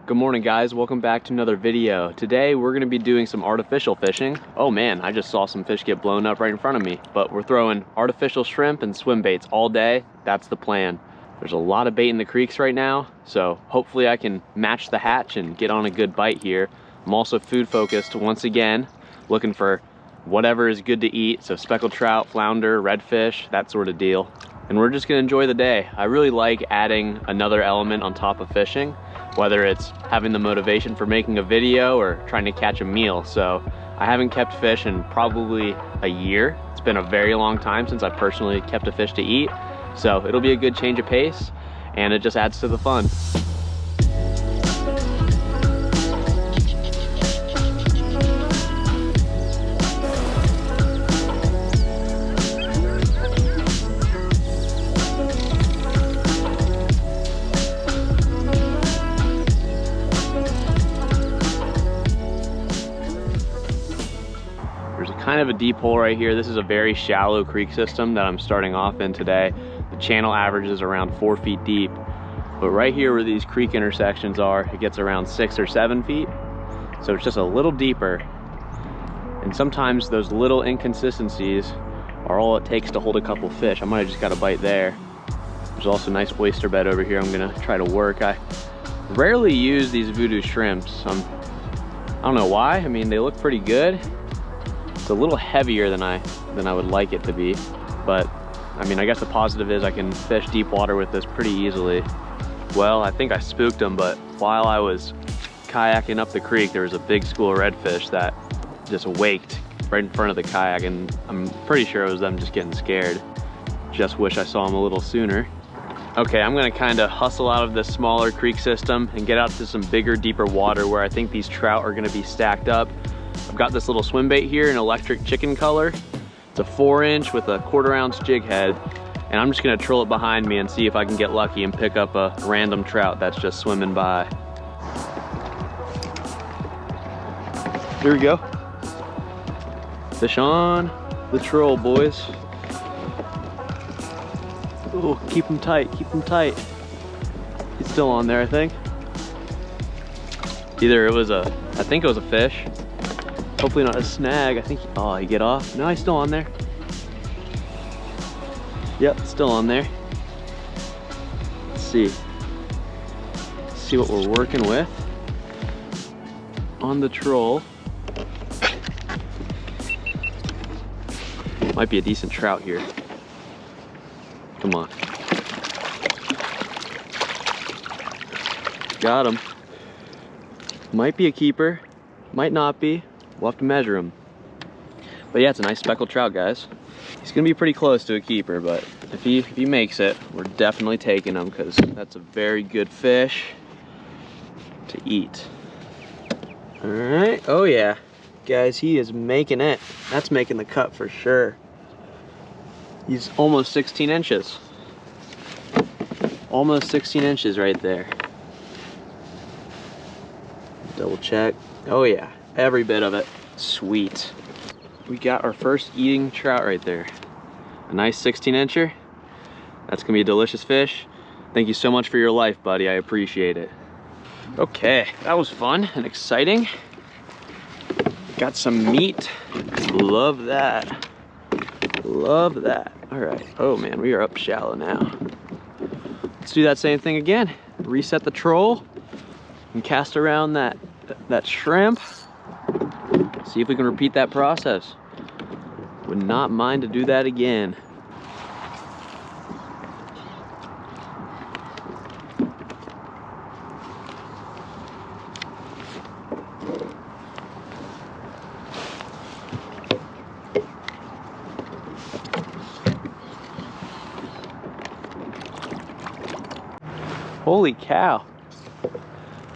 Good morning guys, welcome back to another video. Today we're going to be doing some artificial fishing. Oh man, I just saw some fish get blown up right in front of me. But we're throwing artificial shrimp and swim baits all day. That's the plan. There's a lot of bait in the creeks right now, so hopefully I can match the hatch and get on a good bite here. I'm also food focused once again, looking for whatever is good to eat. So speckled trout, flounder, redfish, that sort of deal. And we're just gonna enjoy the day. I really like adding another element on top of fishing, whether it's having the motivation for making a video or trying to catch a meal. So I haven't kept fish in probably a year. It's been a very long time since I personally kept a fish to eat. So it'll be a good change of pace and it just adds to the fun. Kind of a deep hole right here. This is a very shallow creek system that I'm starting off in today. The channel average is around 4 feet deep, but right here where these creek intersections are, it gets around 6 or 7 feet. So it's just a little deeper. And sometimes those little inconsistencies are all it takes to hold a couple fish. I might have just got a bite there. There's also a nice oyster bed over here I'm gonna try to work. I rarely use these voodoo shrimps. I don't know why. I mean, they look pretty good. It's a little heavier than I would like it to be, but I mean, I guess the positive is I can fish deep water with this pretty easily. Well, I think I spooked them, but while I was kayaking up the creek, there was a big school of redfish that just waked right in front of the kayak, and I'm pretty sure it was them just getting scared. Just wish I saw them a little sooner. Okay, I'm gonna kind of hustle out of this smaller creek system and get out to some bigger, deeper water where I think these trout are gonna be stacked up. I've got this little swim bait here in electric chicken color. It's a 4-inch with a 1/4 ounce jig head. And I'm just gonna trill it behind me and see if I can get lucky and pick up a random trout that's just swimming by. Here we go. Fish on the troll, boys. Oh, keep him tight, keep him tight. He's still on there, I think. Either it was I think it was a fish. Hopefully not a snag. I think, oh, he get off? No, he's still on there. Yep, still on there. Let's see. Let's see what we're working with on the troll. Might be a decent trout here. Come on. Got him. Might be a keeper, might not be. We'll have to measure him. But yeah, it's a nice speckled trout, guys. He's gonna be pretty close to a keeper, but if he makes it, we're definitely taking him because that's a very good fish to eat. All right, oh yeah. Guys, he is making it. That's making the cut for sure. He's almost 16 inches. Almost 16 inches right there. Double check. Oh yeah. Every bit of it. Sweet. We got our first eating trout right there. A nice 16 incher. That's gonna be a delicious fish. Thank you so much for your life, buddy. I appreciate it. Okay, that was fun and exciting. Got some meat. Love that. Love that. All right. Oh man, we are up shallow now. Let's do that same thing again. Reset the troll and cast around that shrimp. See if we can repeat that process. Would not mind to do that again. Holy cow.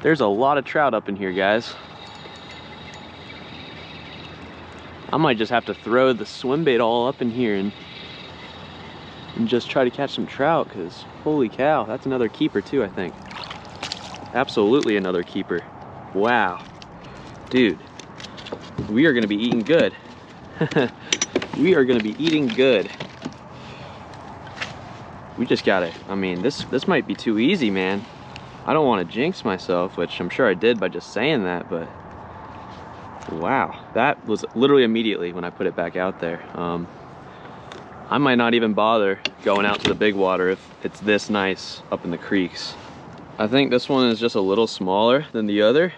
There's a lot of trout up in here, guys. I might just have to throw the swim bait all up in here and just try to catch some trout, because holy cow, that's another keeper too, I think. Absolutely another keeper. Wow. Dude, we are gonna be eating good. We are gonna be eating good. We just gotta, I mean, this might be too easy, man. I don't want to jinx myself, which I'm sure I did by just saying that, but wow, that was literally immediately when I put it back out there. I might not even bother going out to the big water if it's this nice up in the creeks. I think this one is just a little smaller than the other,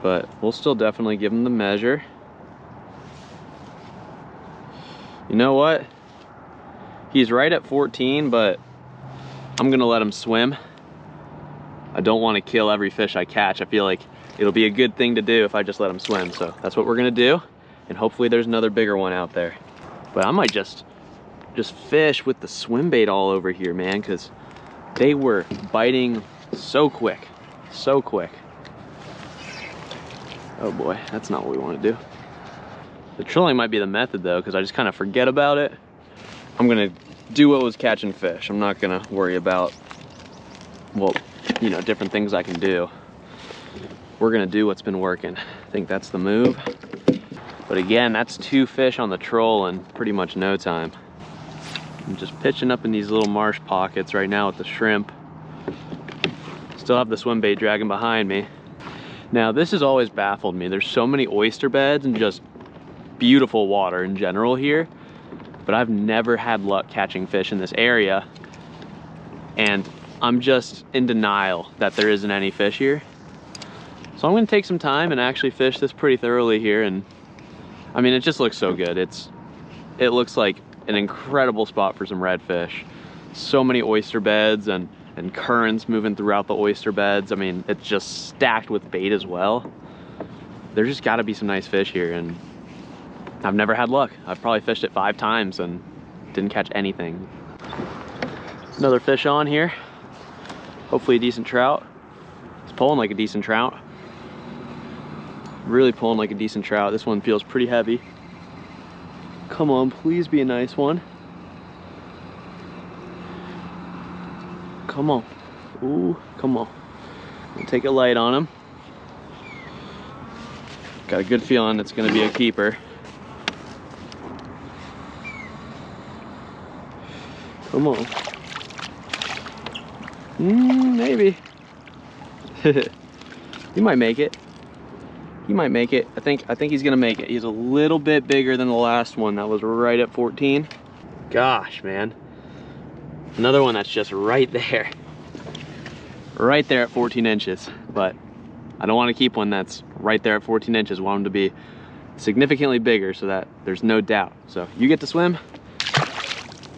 but we'll still definitely give him the measure. You know what? He's right at 14, but I'm gonna let him swim. I don't want to kill every fish I catch. I feel like it'll be a good thing to do if I just let him swim. So that's what we're gonna do. And hopefully there's another bigger one out there. But I might just fish with the swim bait all over here, man, because they were biting so quick, so quick. Oh boy, that's not what we want to do. The trolling might be the method though, because I just kind of forget about it. I'm gonna do what was catching fish. I'm not gonna worry about, well, you know, different things I can do. We're gonna do what's been working. I think that's the move. But again, that's 2 fish on the troll in pretty much no time. I'm just pitching up in these little marsh pockets right now with the shrimp. Still have the swim bait dragging behind me. Now this has always baffled me. There's so many oyster beds and just beautiful water in general here, but I've never had luck catching fish in this area, and I'm just in denial that there isn't any fish here. So I'm gonna take some time and actually fish this pretty thoroughly here, and I mean, it just looks so good. It looks like an incredible spot for some redfish. So many oyster beds and currents moving throughout the oyster beds. I mean, it's just stacked with bait as well. There's just gotta be some nice fish here, and I've never had luck. I've probably fished it 5 times and didn't catch anything. Another fish on here. Hopefully a decent trout. It's pulling like a decent trout. Really pulling like a decent trout. This one feels pretty heavy. Come on, please be a nice one. Come on. Ooh, come on. I'll take it light on him. Got a good feeling it's gonna be a keeper. Come on. Maybe. He might make it. He might make it. I think he's gonna make it. He's a little bit bigger than the last one that was right at 14. Gosh, man. Another one that's just right there. Right there at 14 inches. But I don't want to keep one that's right there at 14 inches. I want him to be significantly bigger so that there's no doubt. So you get to swim.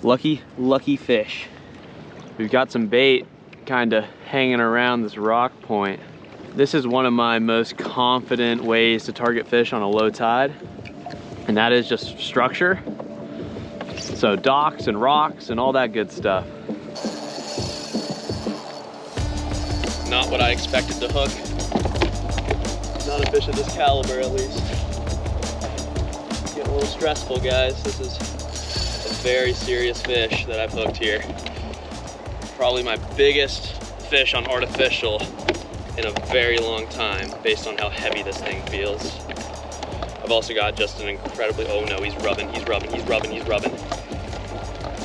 Lucky, lucky fish. We've got some bait kind of hanging around this rock point. This is one of my most confident ways to target fish on a low tide, and that is just structure. So docks and rocks and all that good stuff. Not what I expected to hook. Not a fish of this caliber, at least. It's getting a little stressful, guys. This is a very serious fish that I've hooked here. Probably my biggest fish on artificial in a very long time, based on how heavy this thing feels. I've also got just an incredibly, oh no, he's rubbing, he's rubbing, he's rubbing, he's rubbing.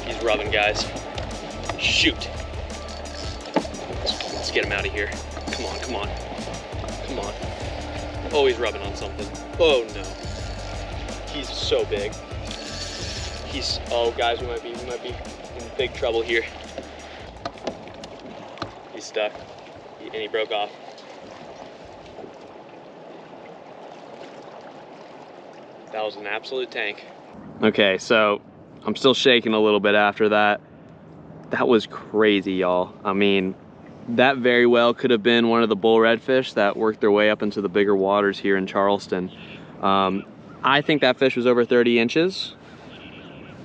He's rubbing, guys. Shoot. Let's get him out of here. Come on, come on, come on. Oh, he's rubbing on something. Oh no. He's so big. He's, oh guys, we might be in big trouble here. He's stuck, and he broke off. That was an absolute tank. Okay, so I'm still shaking a little bit after that. That was crazy, y'all. I mean, that very well could have been one of the bull redfish that worked their way up into the bigger waters here in Charleston. I think that fish was over 30 inches.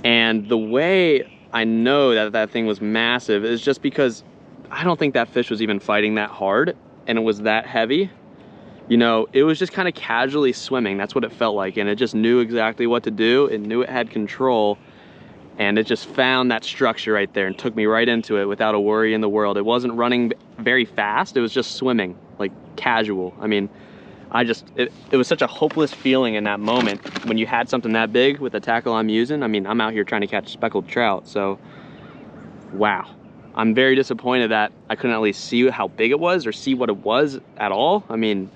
And the way I know that that thing was massive is just because I don't think that fish was even fighting that hard, and it was that heavy. You know, it was just kind of casually swimming. That's what it felt like, and it just knew exactly what to do. It knew it had control, and it just found that structure right there and took me right into it without a worry in the world. It wasn't running very fast. It was just swimming, like casual. I mean, it was such a hopeless feeling in that moment when you had something that big with the tackle I'm using. I mean, I'm out here trying to catch speckled trout, so wow. I'm very disappointed that I couldn't at least see how big it was or see what it was at all. I mean,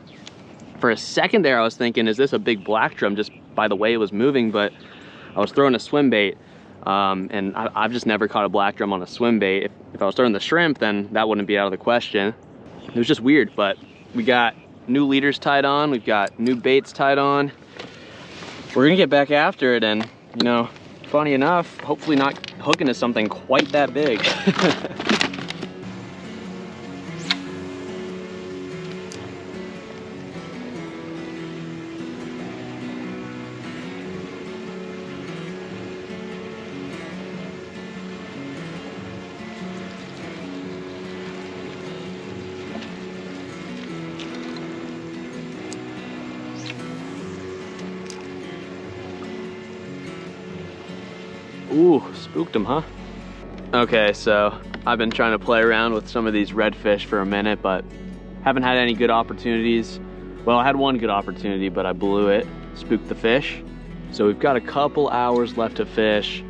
for a second there, I was thinking, is this a big black drum just by the way it was moving? But I was throwing a swim bait, and I've just never caught a black drum on a swim bait. If I was throwing the shrimp, then that wouldn't be out of the question. It was just weird, but we got new leaders tied on. We've got new baits tied on. We're gonna get back after it, and you know, funny enough, hopefully not hooking to something quite that big. Ooh, spooked him, huh? Okay, so I've been trying to play around with some of these redfish for a minute, but haven't had any good opportunities. Well, I had one good opportunity, but I blew it, spooked the fish. So we've got a couple hours left to fish,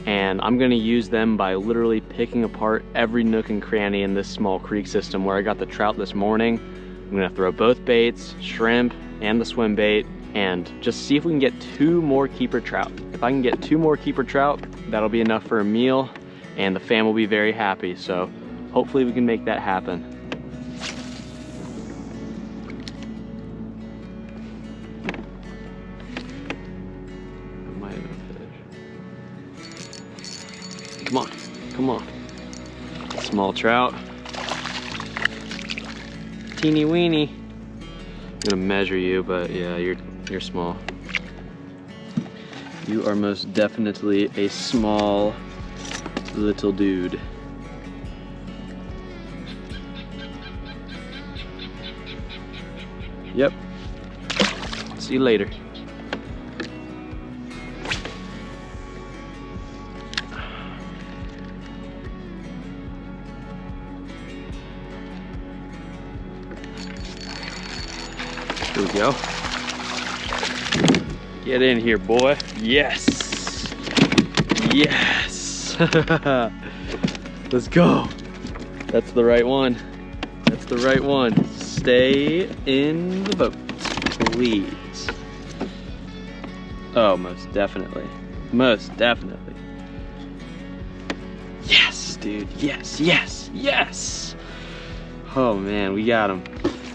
and I'm gonna use them by literally picking apart every nook and cranny in this small creek system where I got the trout this morning. I'm gonna throw both baits, shrimp and the swim bait, and just see if we can get 2 more keeper trout. If I can get 2 more keeper trout, that'll be enough for a meal, and the fam will be very happy. So hopefully we can make that happen. That might have been a fish. Come on, come on. Small trout. Teeny weeny. I'm gonna measure you, but yeah, you're small. You are most definitely a small little dude. Yep. See you later. Here we go. Get in here, boy. Yes. Yes. Let's go. That's the right one. That's the right one. Stay in the boat, please. Oh, most definitely. Most definitely. Yes, dude. Yes, yes, yes. Oh, man, we got him.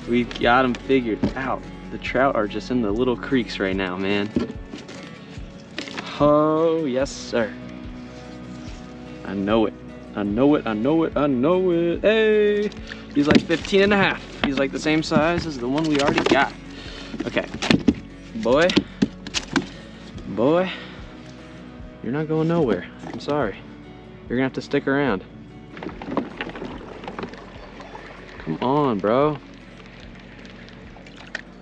We got him figured out. The trout are just in the little creeks right now, man. Oh, yes, sir. I know it. I know it, I know it, I know it. Hey, he's like 15 and a half. He's like the same size as the one we already got. Okay, boy, you're not going nowhere. I'm sorry. You're gonna have to stick around. Come on, bro.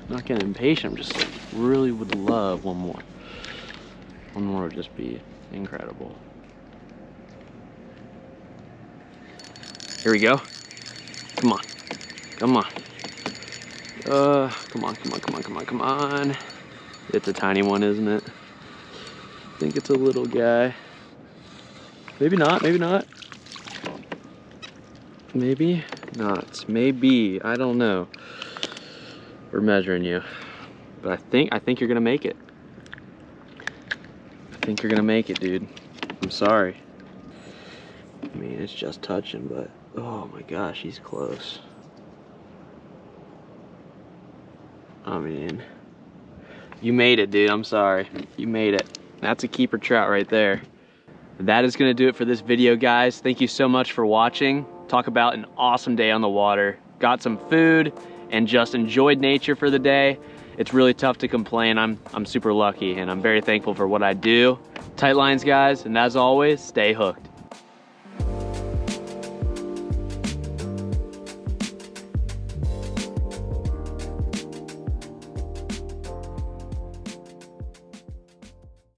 I'm not getting impatient. I'm just like, really would love one more. One more would just be incredible. Here we go. Come on. Come on. Come on, come on, come on, come on, come on. It's a tiny one, isn't it? I think it's a little guy. Maybe not, maybe not. Maybe not. Maybe. I don't know. We're measuring you. But I think you're gonna make it. I think you're gonna make it, dude. I'm sorry. I mean, it's just touching, but oh my gosh, he's close. I mean, you made it, dude. I'm sorry. You made it. That's a keeper trout right there. That is gonna do it for this video, guys. Thank you so much for watching. Talk about an awesome day on the water. Got some food and just enjoyed nature for the day. It's really tough to complain. I'm super lucky, and I'm very thankful for what I do. Tight lines, guys, and as always, stay hooked.